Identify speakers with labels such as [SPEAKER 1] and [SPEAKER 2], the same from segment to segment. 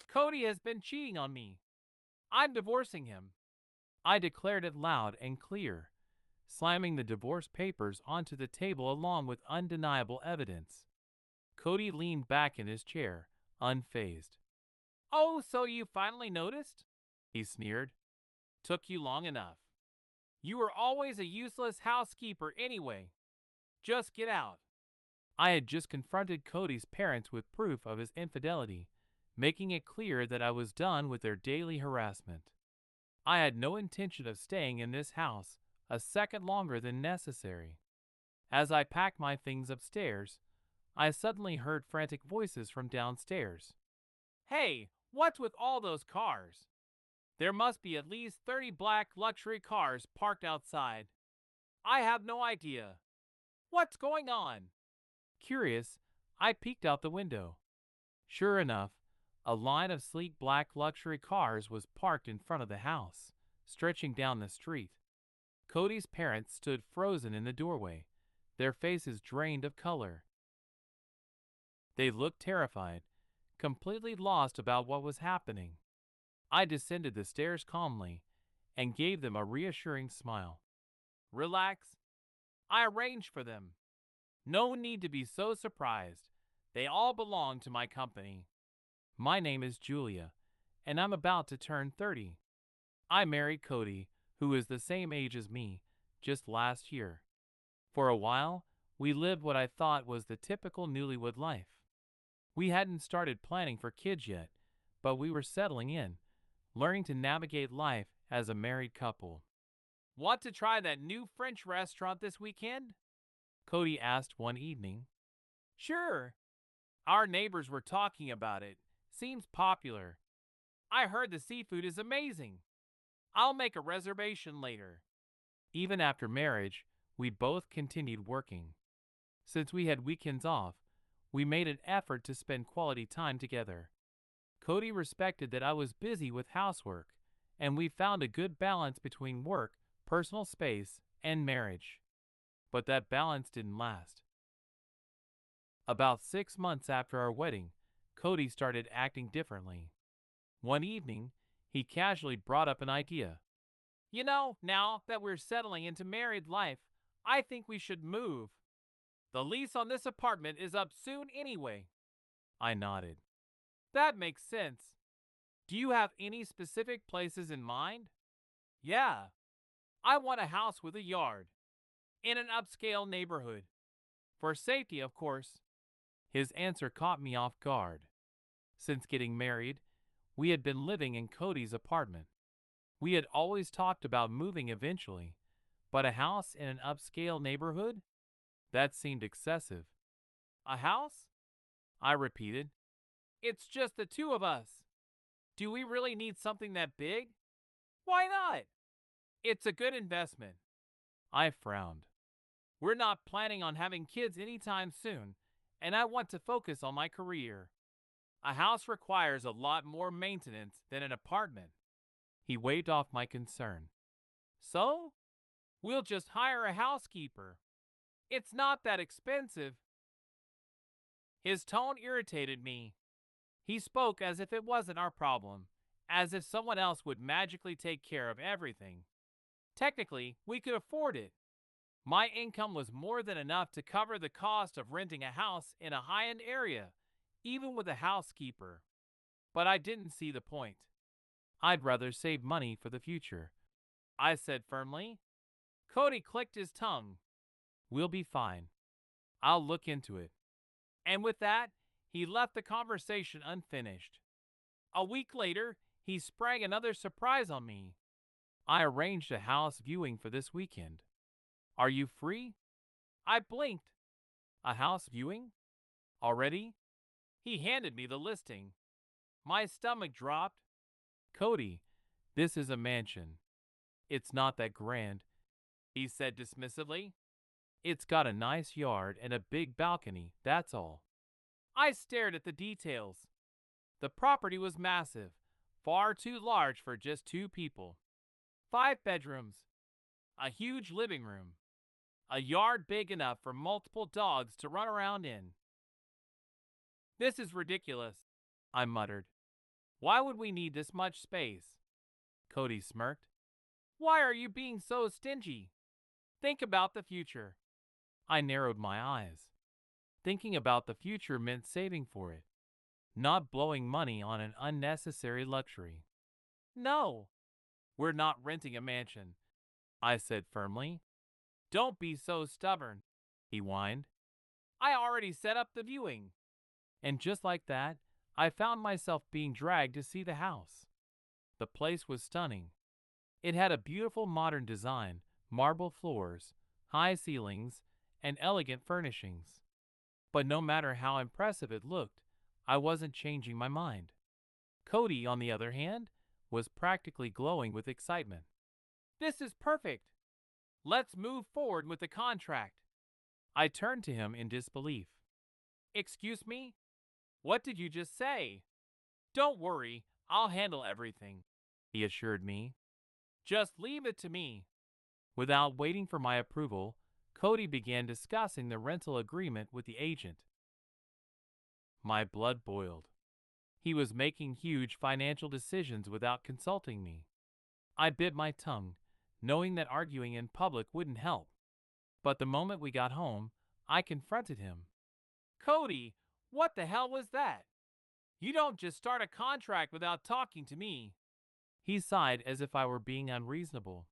[SPEAKER 1] Cody has been cheating on me. I'm divorcing him. I declared it loud and clear, slamming the divorce papers onto the table along with undeniable evidence. Cody leaned back in his chair, unfazed. "Oh, so you finally noticed?" he sneered. "Took you long enough. You were always a useless housekeeper anyway. Just get out." I had just confronted Cody's parents with proof of his infidelity, making it clear that I was done with their daily harassment. I had no intention of staying in this house a second longer than necessary. As I packed my things upstairs, I suddenly heard frantic voices from downstairs. "Hey, what's with all those cars? There must be at least 30 black luxury cars parked outside. I have no idea. What's going on?" Curious, I peeked out the window. Sure enough, a line of sleek black luxury cars was parked in front of the house, stretching down the street. Cody's parents stood frozen in the doorway, their faces drained of color. They looked terrified, completely lost about what was happening. I descended the stairs calmly and gave them a reassuring smile. "Relax. I arranged for them. No need to be so surprised. They all belong to my company. My name is Julia, and I'm about to turn 30. I married Cody, who is the same age as me, just last year. For a while, we lived what I thought was the typical newlywed life. We hadn't started planning for kids yet, but we were settling in, learning to navigate life as a married couple." "Want to try that new French restaurant this weekend?" Cody asked one evening. "Sure. Our neighbors were talking about it. Seems popular. I heard the seafood is amazing. I'll make a reservation later." Even after marriage, we both continued working. Since we had weekends off, we made an effort to spend quality time together. Cody respected that I was busy with housework, and we found a good balance between work, personal space, and marriage. But that balance didn't last. About 6 months after our wedding, Cody started acting differently. One evening, he casually brought up an idea. "You know, now that we're settling into married life, I think we should move. The lease on this apartment is up soon anyway." I nodded. "That makes sense. Do you have any specific places in mind?" "Yeah. I want a house with a yard. In an upscale neighborhood. For safety, of course." His answer caught me off guard. Since getting married, we had been living in Cody's apartment. We had always talked about moving eventually, but a house in an upscale neighborhood? That seemed excessive. "A house?" I repeated. "It's just the two of us. Do we really need something that big? Why not? It's a good investment." I frowned. "We're not planning on having kids anytime soon, and I want to focus on my career. A house requires a lot more maintenance than an apartment." He waved off my concern. "So? We'll just hire a housekeeper. It's not that expensive." His tone irritated me. He spoke as if it wasn't our problem, as if someone else would magically take care of everything. Technically, we could afford it. My income was more than enough to cover the cost of renting a house in a high-end area, even with a housekeeper. But I didn't see the point. "I'd rather save money for the future," I said firmly. Cody clicked his tongue. "We'll be fine. I'll look into it." And with that, he left the conversation unfinished. A week later, he sprang another surprise on me. "I arranged a house viewing for this weekend. Are you free?" I blinked. "A house viewing? Already?" He handed me the listing. My stomach dropped. "Cody, this is a mansion. It's not that grand," he said dismissively. "It's got a nice yard and a big balcony, that's all." I stared at the details. The property was massive, far too large for just two people. 5 bedrooms, a huge living room, a yard big enough for multiple dogs to run around in. This is ridiculous, I muttered. Why would we need this much space? Cody smirked. Why are you being so stingy? Think about the future. I narrowed my eyes. Thinking about the future meant saving for it, not blowing money on an unnecessary luxury. No, we're not renting a mansion, I said firmly. Don't be so stubborn, he whined. I already set up the viewing. And just like that, I found myself being dragged to see the house. The place was stunning. It had a beautiful modern design, marble floors, high ceilings, and elegant furnishings. But no matter how impressive it looked, I wasn't changing my mind. Cody, on the other hand, was practically glowing with excitement. This is perfect. Let's move forward with the contract. I turned to him in disbelief. Excuse me? What did you just say? Don't worry, I'll handle everything, he assured me. Just leave it to me. Without waiting for my approval, Cody began discussing the rental agreement with the agent. My blood boiled. He was making huge financial decisions without consulting me. I bit my tongue, knowing that arguing in public wouldn't help. But the moment we got home, I confronted him. Cody, what the hell was that? You don't just start a contract without talking to me. He sighed as if I were being unreasonable.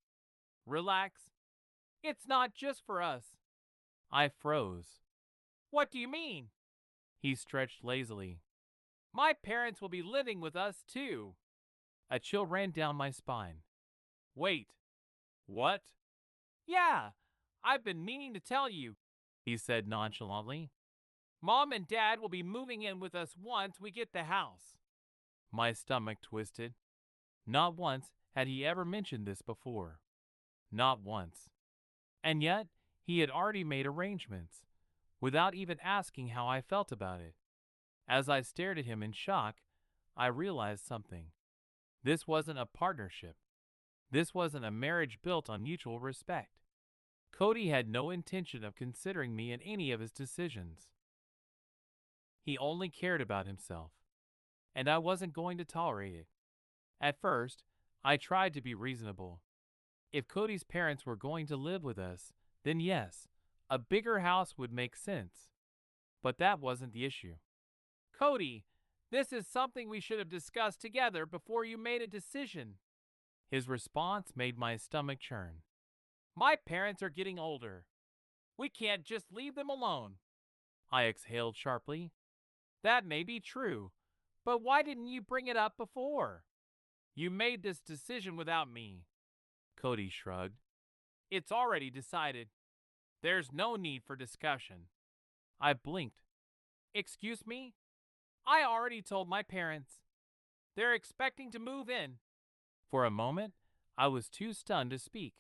[SPEAKER 1] Relax. It's not just for us. I froze. What do you mean? He stretched lazily. My parents will be living with us too. A chill ran down my spine. Wait. What? Yeah, I've been meaning to tell you, he said nonchalantly. Mom and Dad will be moving in with us once we get the house. My stomach twisted. Not once had he ever mentioned this before. Not once. And yet, he had already made arrangements, without even asking how I felt about it. As I stared at him in shock, I realized something. This wasn't a partnership. This wasn't a marriage built on mutual respect. Cody had no intention of considering me in any of his decisions. He only cared about himself, and I wasn't going to tolerate it. At first, I tried to be reasonable. If Cody's parents were going to live with us, then yes, a bigger house would make sense. But that wasn't the issue. Cody, this is something we should have discussed together before you made a decision. His response made my stomach churn. My parents are getting older. We can't just leave them alone. I exhaled sharply. That may be true, but why didn't you bring it up before? You made this decision without me. Cody shrugged. It's already decided. There's no need for discussion. I blinked. Excuse me? I already told my parents. They're expecting to move in. For a moment, I was too stunned to speak.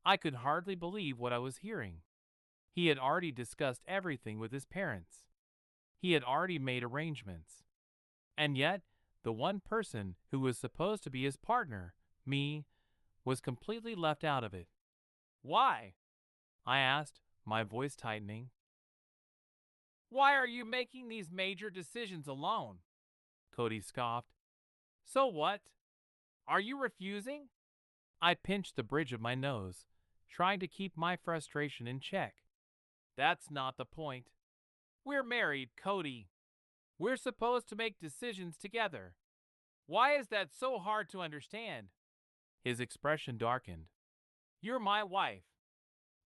[SPEAKER 1] I could hardly believe what I was hearing. He had already discussed everything with his parents. He had already made arrangements. And yet, the one person who was supposed to be his partner, me, was completely left out of it. Why? I asked, my voice tightening. Why are you making these major decisions alone? Cody scoffed. So what? Are you refusing? I pinched the bridge of my nose, trying to keep my frustration in check. That's not the point. We're married, Cody. We're supposed to make decisions together. Why is that so hard to understand? His expression darkened. You're my wife.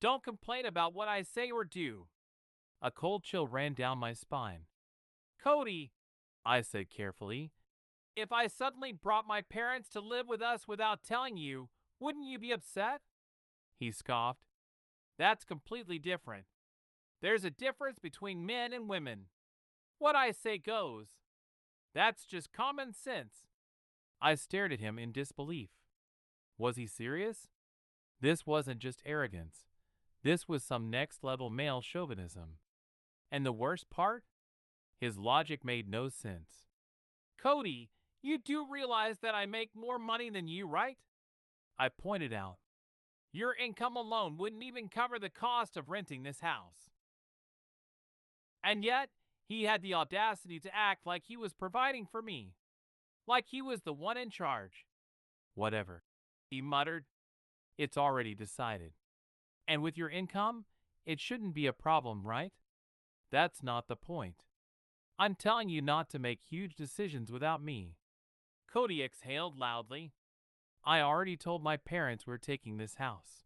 [SPEAKER 1] Don't complain about what I say or do. A cold chill ran down my spine. Cody, I said carefully, if I suddenly brought my parents to live with us without telling you, wouldn't you be upset? He scoffed. That's completely different. There's a difference between men and women. What I say goes. That's just common sense. I stared at him in disbelief. Was he serious? This wasn't just arrogance. This was some next-level male chauvinism. And the worst part? His logic made no sense. Cody, you do realize that I make more money than you, right? I pointed out. Your income alone wouldn't even cover the cost of renting this house. And yet, He had the audacity to act like he was providing for me, like he was the one in charge. Whatever, he muttered. It's already decided. And with your income, it shouldn't be a problem, right? That's not the point. I'm telling you not to make huge decisions without me. Cody exhaled loudly. I already told my parents we're taking this house.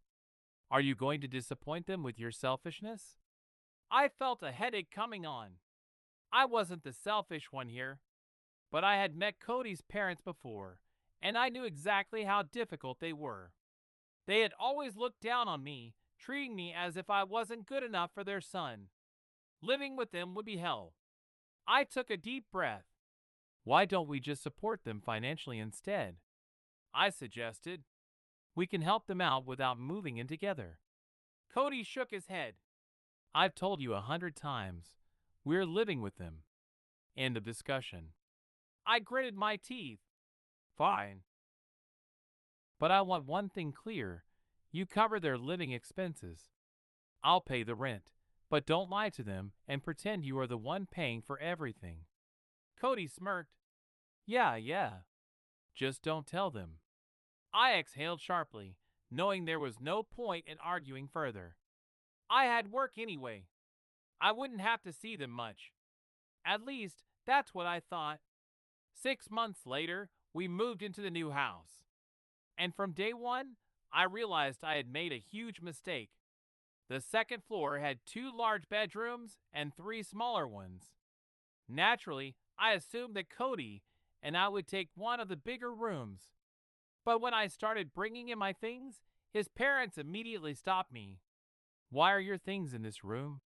[SPEAKER 1] Are you going to disappoint them with your selfishness? I felt a headache coming on. I wasn't the selfish one here, but I had met Cody's parents before, and I knew exactly how difficult they were. They had always looked down on me, treating me as if I wasn't good enough for their son. Living with them would be hell. I took a deep breath. Why don't we just support them financially instead? I suggested. We can help them out without moving in together. Cody shook his head. I've told you 100 times. We're living with them. End of discussion. I gritted my teeth. Fine. But I want one thing clear. You cover their living expenses. I'll pay the rent. But don't lie to them and pretend you are the one paying for everything. Cody smirked. Yeah. Just don't tell them. I exhaled sharply, knowing there was no point in arguing further. I had work anyway. I wouldn't have to see them much. At least, that's what I thought. 6 months later, we moved into the new house. And from day one, I realized I had made a huge mistake. The second floor had 2 large bedrooms and 3 smaller ones. Naturally, I assumed that Cody and I would take one of the bigger rooms. But when I started bringing in my things, his parents immediately stopped me. Why are your things in this room?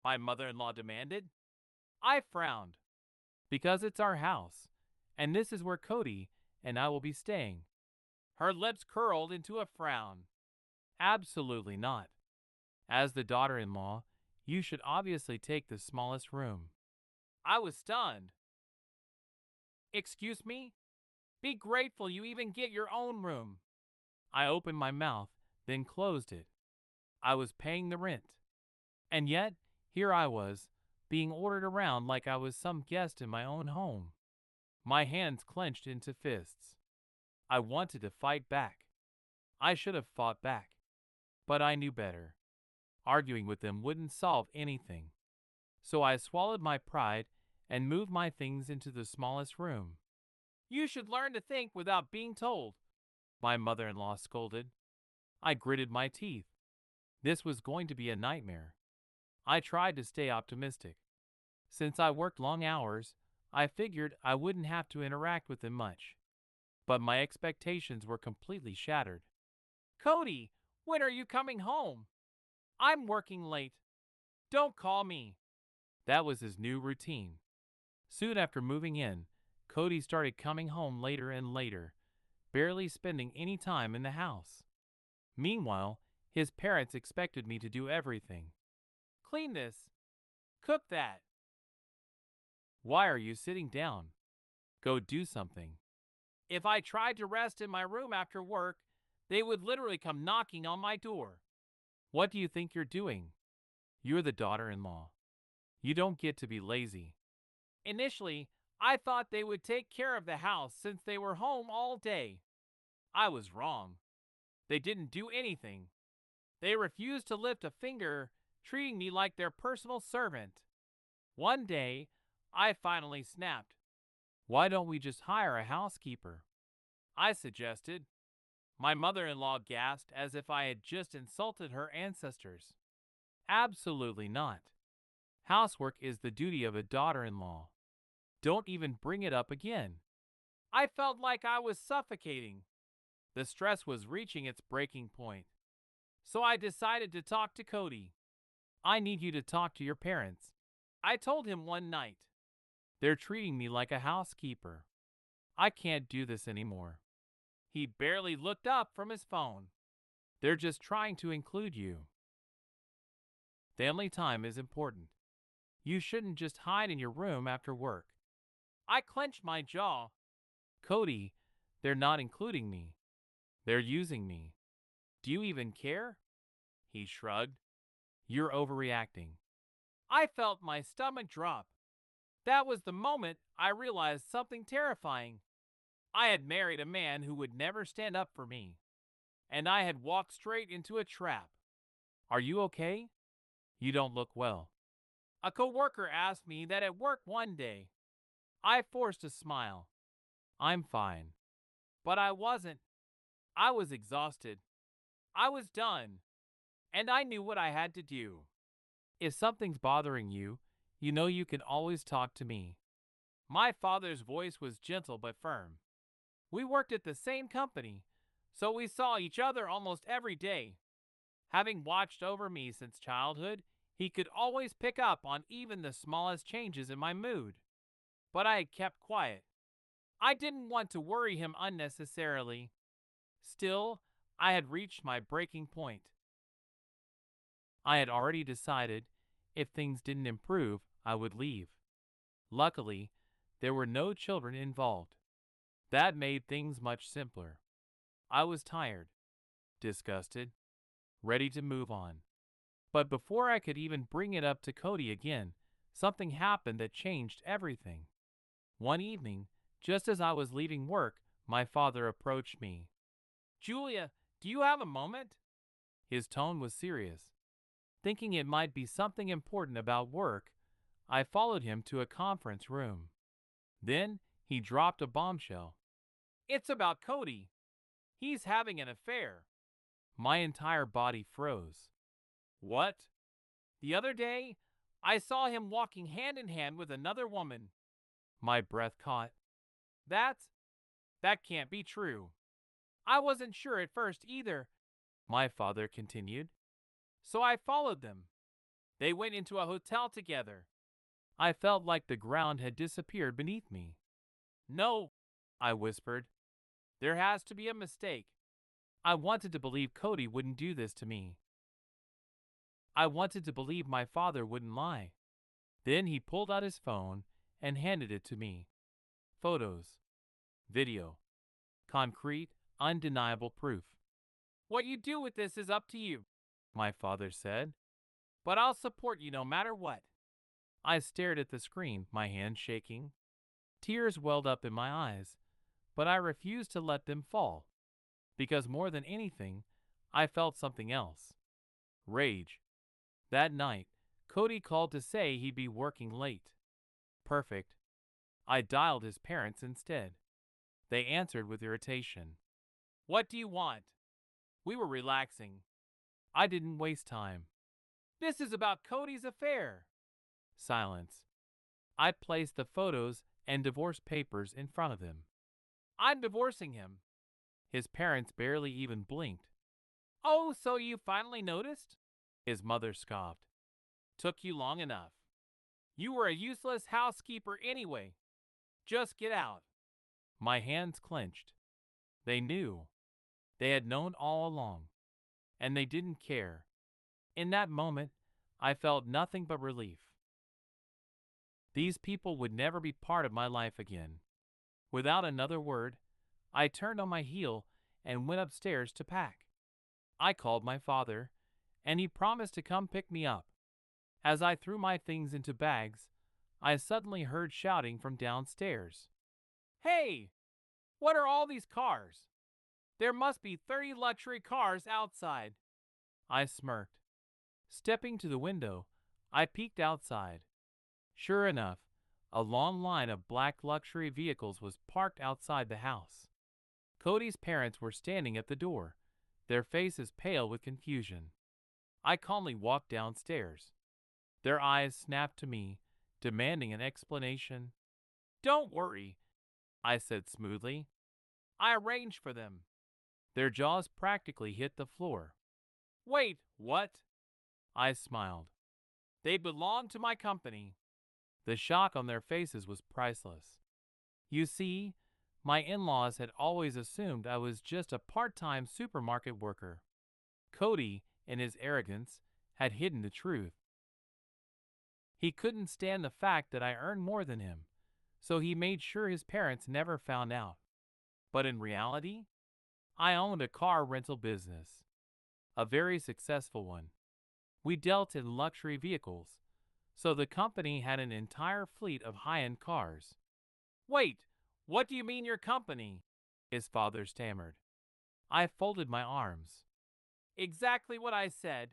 [SPEAKER 1] My mother-in-law demanded. I frowned. Because it's our house, and this is where Cody and I will be staying. Her lips curled into a frown. Absolutely not. As the daughter-in-law, you should obviously take the smallest room. I was stunned. Excuse me? Be grateful you even get your own room. I opened my mouth, then closed it. I was paying the rent. And yet, here I was, being ordered around like I was some guest in my own home. My hands clenched into fists. I wanted to fight back. I should have fought back. But I knew better. Arguing with them wouldn't solve anything. So I swallowed my pride and moved my things into the smallest room. You should learn to think without being told, my mother-in-law scolded. I gritted my teeth. This was going to be a nightmare. I tried to stay optimistic. Since I worked long hours, I figured I wouldn't have to interact with them much. But my expectations were completely shattered. Cody, when are you coming home? I'm working late. Don't call me. That was his new routine. Soon after moving in, Cody started coming home later and later, barely spending any time in the house. Meanwhile, his parents expected me to do everything. Clean this. Cook that. Why are you sitting down? Go do something. If I tried to rest in my room after work, they would literally come knocking on my door. What do you think you're doing? You're the daughter-in-law. You don't get to be lazy. Initially, I thought they would take care of the house since they were home all day. I was wrong. They didn't do anything. They refused to lift a finger, treating me like their personal servant. One day, I finally snapped. Why don't we just hire a housekeeper? I suggested. My mother-in-law gasped as if I had just insulted her ancestors. Absolutely not. Housework is the duty of a daughter-in-law. Don't even bring it up again. I felt like I was suffocating. The stress was reaching its breaking point. So I decided to talk to Cody. I need you to talk to your parents. I told him one night. They're treating me like a housekeeper. I can't do this anymore. He barely looked up from his phone. They're just trying to include you. Family time is important. You shouldn't just hide in your room after work. I clenched my jaw. Cody, they're not including me. They're using me. Do you even care? He shrugged. You're overreacting. I felt my stomach drop. That was the moment I realized something terrifying. I had married a man who would never stand up for me, and I had walked straight into a trap. Are you okay? You don't look well. A coworker asked me that at work one day. I forced a smile. I'm fine. But I wasn't. I was exhausted. I was done. And I knew what I had to do. If something's bothering you, you know you can always talk to me. My father's voice was gentle but firm. We worked at the same company, so we saw each other almost every day. Having watched over me since childhood, he could always pick up on even the smallest changes in my mood. But I had kept quiet. I didn't want to worry him unnecessarily. Still, I had reached my breaking point. I had already decided if things didn't improve, I would leave. Luckily, there were no children involved. That made things much simpler. I was tired, disgusted, ready to move on. But before I could even bring it up to Cody again, something happened that changed everything. One evening, just as I was leaving work, my father approached me. Julia, do you have a moment? His tone was serious. Thinking it might be something important about work, I followed him to a conference room. Then he dropped a bombshell. It's about Cody. He's having an affair. My entire body froze. What? The other day, I saw him walking hand in hand with another woman. My breath caught. That can't be true. I wasn't sure at first either, my father continued. So I followed them. They went into a hotel together. I felt like the ground had disappeared beneath me. No, I whispered. There has to be a mistake. I wanted to believe Cody wouldn't do this to me. I wanted to believe my father wouldn't lie. Then he pulled out his phone and handed it to me. Photos, video, concrete, undeniable proof. What you do with this is up to you, my father said. But I'll support you no matter what. I stared at the screen, my hands shaking. Tears welled up in my eyes, but I refused to let them fall. Because more than anything, I felt something else. Rage. That night, Cody called to say he'd be working late. Perfect. I dialed his parents instead. They answered with irritation. What do you want? We were relaxing. I didn't waste time. This is about Cody's affair. Silence. I placed the photos and divorce papers in front of them. I'm divorcing him. His parents barely even blinked. Oh, so you finally noticed? His mother scoffed. Took you long enough. You were a useless housekeeper anyway. Just get out. My hands clenched. They knew. They had known all along. And they didn't care. In that moment, I felt nothing but relief. These people would never be part of my life again. Without another word, I turned on my heel and went upstairs to pack. I called my father, and he promised to come pick me up. As I threw my things into bags, I suddenly heard shouting from downstairs. Hey! What are all these cars? There must be 30 luxury cars outside. I smirked. Stepping to the window, I peeked outside. Sure enough, a long line of black luxury vehicles was parked outside the house. Cody's parents were standing at the door, their faces pale with confusion. I calmly walked downstairs. Their eyes snapped to me, demanding an explanation. Don't worry, I said smoothly. I arranged for them. Their jaws practically hit the floor. Wait, what? I smiled. They belong to my company. The shock on their faces was priceless. You see, my in-laws had always assumed I was just a part-time supermarket worker. Cody, in his arrogance, had hidden the truth. He couldn't stand the fact that I earned more than him, so he made sure his parents never found out. But in reality, I owned a car rental business, a very successful one. We dealt in luxury vehicles, So the company had an entire fleet of high-end cars. Wait, what do you mean your company? His father stammered. I folded my arms. Exactly what I said.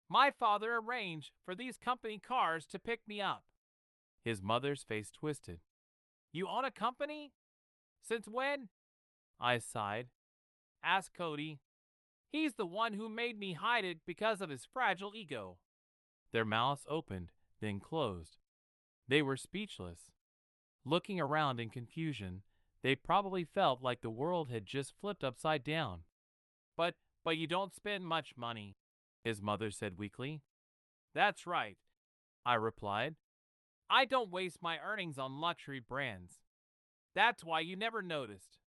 [SPEAKER 1] My father arranged for these company cars to pick me up. His mother's face twisted. You own a company? Since when? I sighed. Ask Cody. He's the one who made me hide it because of his fragile ego. Their mouths opened, then closed. They were speechless. Looking around in confusion, they probably felt like the world had just flipped upside down. But, but you don't spend much money, his mother said weakly. That's right, I replied. I don't waste my earnings on luxury brands. That's why you never noticed.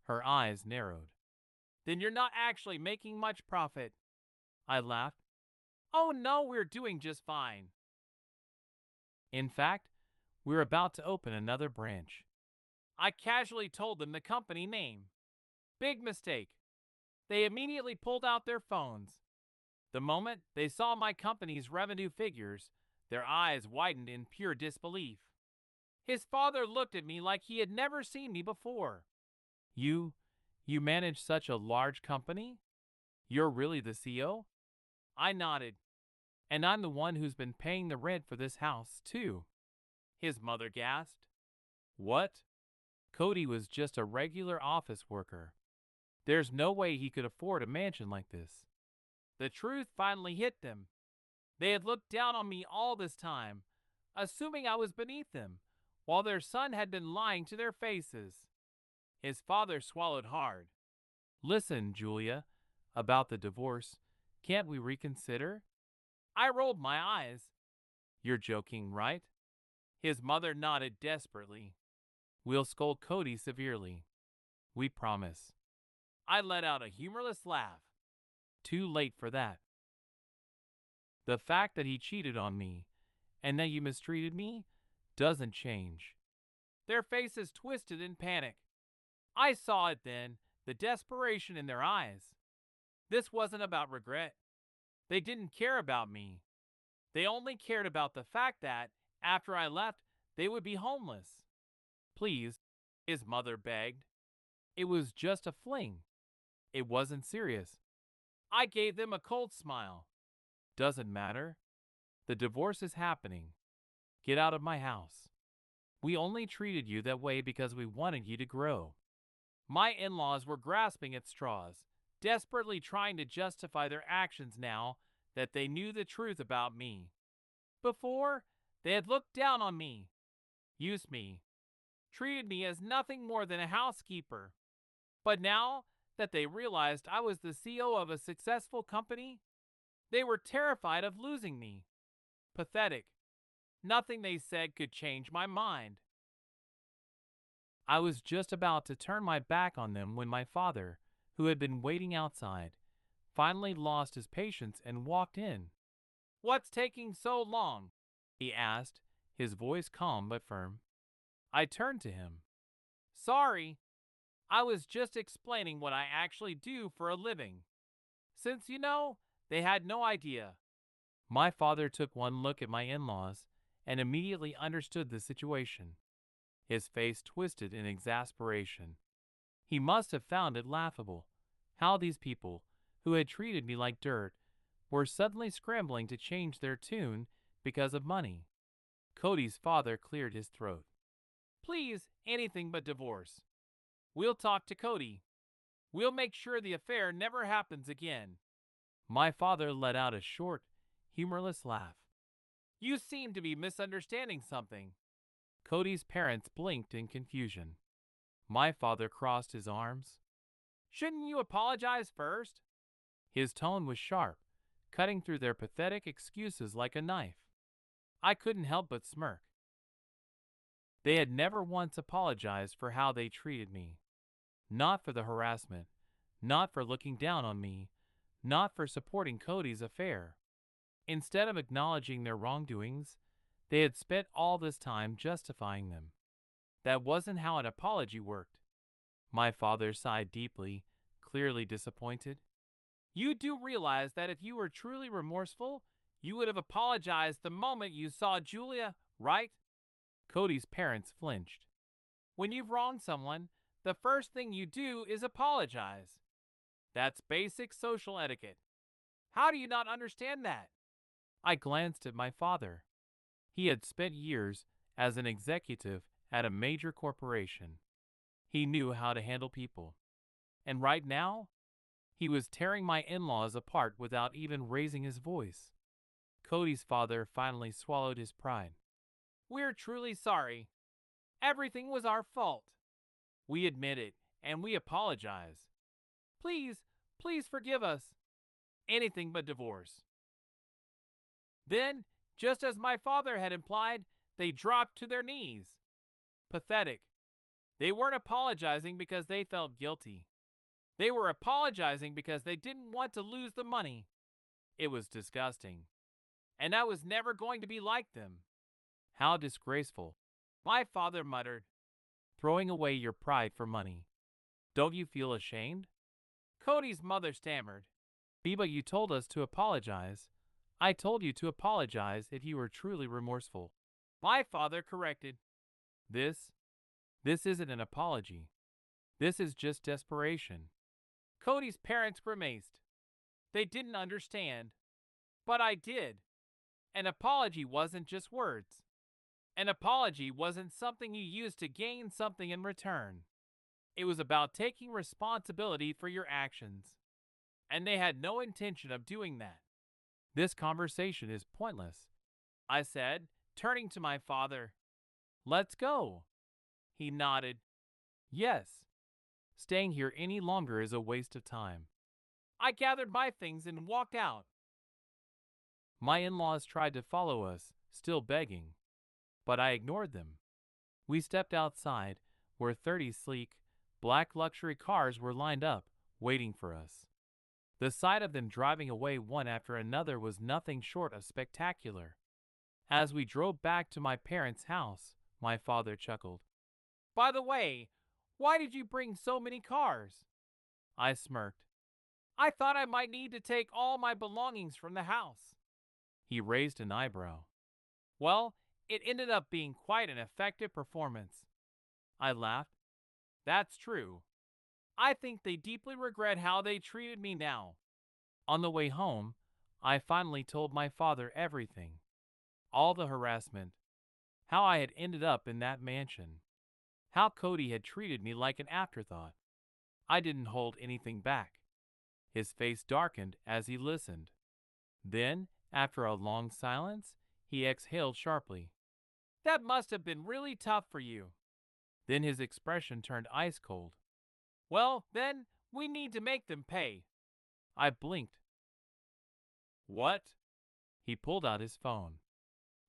[SPEAKER 1] Her eyes narrowed. Then you're not actually making much profit. I laughed. Oh no, we're doing just fine. In fact, we're about to open another branch. I casually told them the company name. Big mistake. They immediately pulled out their phones. The moment they saw my company's revenue figures, their eyes widened in pure disbelief. His father looked at me like he had never seen me before. You manage such a large company? You're really the CEO? I nodded. And I'm the one who's been paying the rent for this house, too. His mother gasped. What? Cody was just a regular office worker. There's no way he could afford a mansion like this. The truth finally hit them. They had looked down on me all this time, assuming I was beneath them, while their son had been lying to their faces. His father swallowed hard. Listen, Julia, about the divorce, can't we reconsider? I rolled my eyes. You're joking, right? His mother nodded desperately. We'll scold Cody severely. We promise. I let out a humorless laugh. Too late for that. The fact that he cheated on me and that you mistreated me doesn't change. Their faces twisted in panic. I saw it then, the desperation in their eyes. This wasn't about regret. They didn't care about me. They only cared about the fact that, after I left, they would be homeless. Please, his mother begged. It was just a fling. It wasn't serious. I gave them a cold smile. Doesn't matter. The divorce is happening. Get out of my house. We only treated you that way because we wanted you to grow. My in-laws were grasping at straws, desperately trying to justify their actions now that they knew the truth about me. Before, they had looked down on me, used me, treated me as nothing more than a housekeeper. But now that they realized I was the CEO of a successful company, they were terrified of losing me. Pathetic. Nothing they said could change my mind. I was just about to turn my back on them when my father, who had been waiting outside, finally lost his patience and walked in. What's taking so long? He asked, his voice calm but firm. I turned to him. Sorry, I was just explaining what I actually do for a living. Since, they had no idea. My father took one look at my in-laws and immediately understood the situation. His face twisted in exasperation. He must have found it laughable. How these people, who had treated me like dirt, were suddenly scrambling to change their tune because of money. Cody's father cleared his throat. Please, anything but divorce. We'll talk to Cody. We'll make sure the affair never happens again. My father let out a short, humorless laugh. You seem to be misunderstanding something. Cody's parents blinked in confusion. My father crossed his arms. Shouldn't you apologize first? His tone was sharp, cutting through their pathetic excuses like a knife. I couldn't help but smirk. They had never once apologized for how they treated me. Not for the harassment, not for looking down on me, not for supporting Cody's affair. Instead of acknowledging their wrongdoings, they had spent all this time justifying them. That wasn't how an apology worked. My father sighed deeply, clearly disappointed. You do realize that if you were truly remorseful, You would have apologized the moment you saw Julia, right? Cody's parents flinched. When you've wronged someone, the first thing you do is apologize. That's basic social etiquette. How do you not understand that? I glanced at my father. He had spent years as an executive at a major corporation. He knew how to handle people. And right now, he was tearing my in-laws apart without even raising his voice. Cody's father finally swallowed his pride. We're truly sorry. Everything was our fault. We admit it, and we apologize. Please, please forgive us. Anything but divorce. Then, just as my father had implied, they dropped to their knees. Pathetic. They weren't apologizing because they felt guilty. They were apologizing because they didn't want to lose the money. It was disgusting. And I was never going to be like them. How disgraceful. My father muttered, throwing away your pride for money. Don't you feel ashamed? Cody's mother stammered. Biba, you told us to apologize. I told you to apologize if you were truly remorseful. My father corrected. This isn't an apology. This is just desperation. Cody's parents grimaced. They didn't understand. But I did. An apology wasn't just words. An apology wasn't something you used to gain something in return. It was about taking responsibility for your actions. And they had no intention of doing that. This conversation is pointless, I said, turning to my father. Let's go. He nodded. Yes. Staying here any longer is a waste of time. I gathered my things and walked out. My in-laws tried to follow us, still begging, but I ignored them. We stepped outside, where 30 sleek, black luxury cars were lined up, waiting for us. The sight of them driving away one after another was nothing short of spectacular. As we drove back to my parents' house, my father chuckled. By the way, why did you bring so many cars? I smirked. I thought I might need to take all my belongings from the house. He raised an eyebrow. Well, it ended up being quite an effective performance. I laughed. That's true. I think they deeply regret how they treated me now. On the way home, I finally told my father everything. All the harassment. How I had ended up in that mansion. How Cody had treated me like an afterthought. I didn't hold anything back. His face darkened as he listened. Then, after a long silence, he exhaled sharply. That must have been really tough for you. Then his expression turned ice cold. Well, then, we need to make them pay. I blinked. What? He pulled out his phone.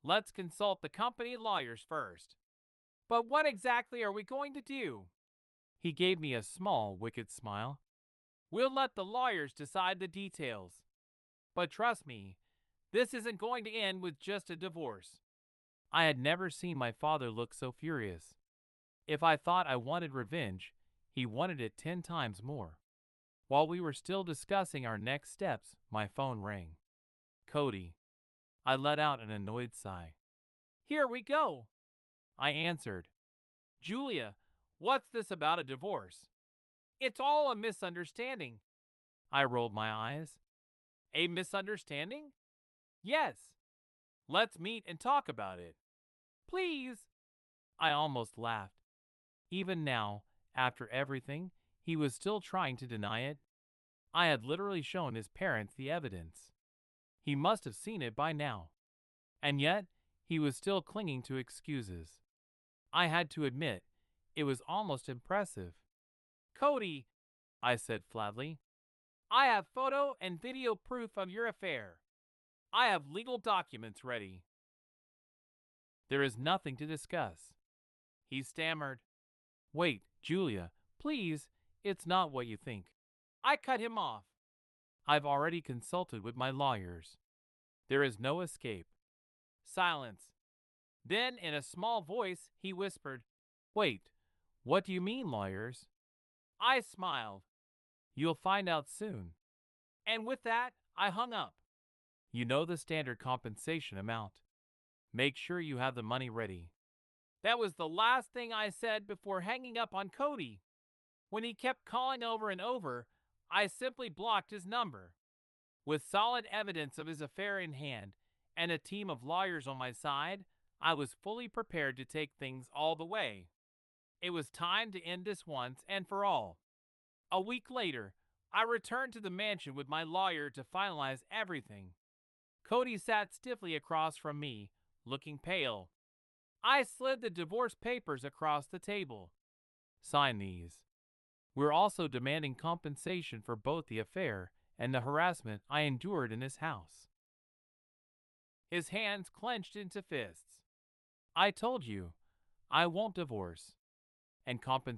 [SPEAKER 1] Let's consult the company lawyers first. But what exactly are we going to do? He gave me a small, wicked smile. We'll let the lawyers decide the details. But trust me, this isn't going to end with just a divorce. I had never seen my father look so furious. If I thought I wanted revenge, he wanted it 10 times more. While we were still discussing our next steps, my phone rang. Cody. I let out an annoyed sigh. Here we go. I answered. Julia, what's this about a divorce? It's all a misunderstanding. I rolled my eyes. A misunderstanding? Yes. Let's meet and talk about it. Please. I almost laughed. Even now, after everything, he was still trying to deny it. I had literally shown his parents the evidence. He must have seen it by now. And yet, he was still clinging to excuses. I had to admit, it was almost impressive. Cody, I said flatly, I have photo and video proof of your affair. I have legal documents ready. There is nothing to discuss. He stammered. Wait, Julia, please, it's not what you think. I cut him off. I've already consulted with my lawyers. There is no escape. Silence. Then, in a small voice, he whispered, Wait, what do you mean, lawyers? I smiled. You'll find out soon. And with that, I hung up. You know the standard compensation amount. Make sure you have the money ready." That was the last thing I said before hanging up on Cody. When he kept calling over and over, I simply blocked his number. With solid evidence of his affair in hand and a team of lawyers on my side, I was fully prepared to take things all the way. It was time to end this once and for all. A week later, I returned to the mansion with my lawyer to finalize everything. Cody sat stiffly across from me, looking pale. I slid the divorce papers across the table. "Sign these. We're also demanding compensation for both the affair and the harassment I endured in this house." His hands clenched into fists. "I told you, I won't divorce. And compensation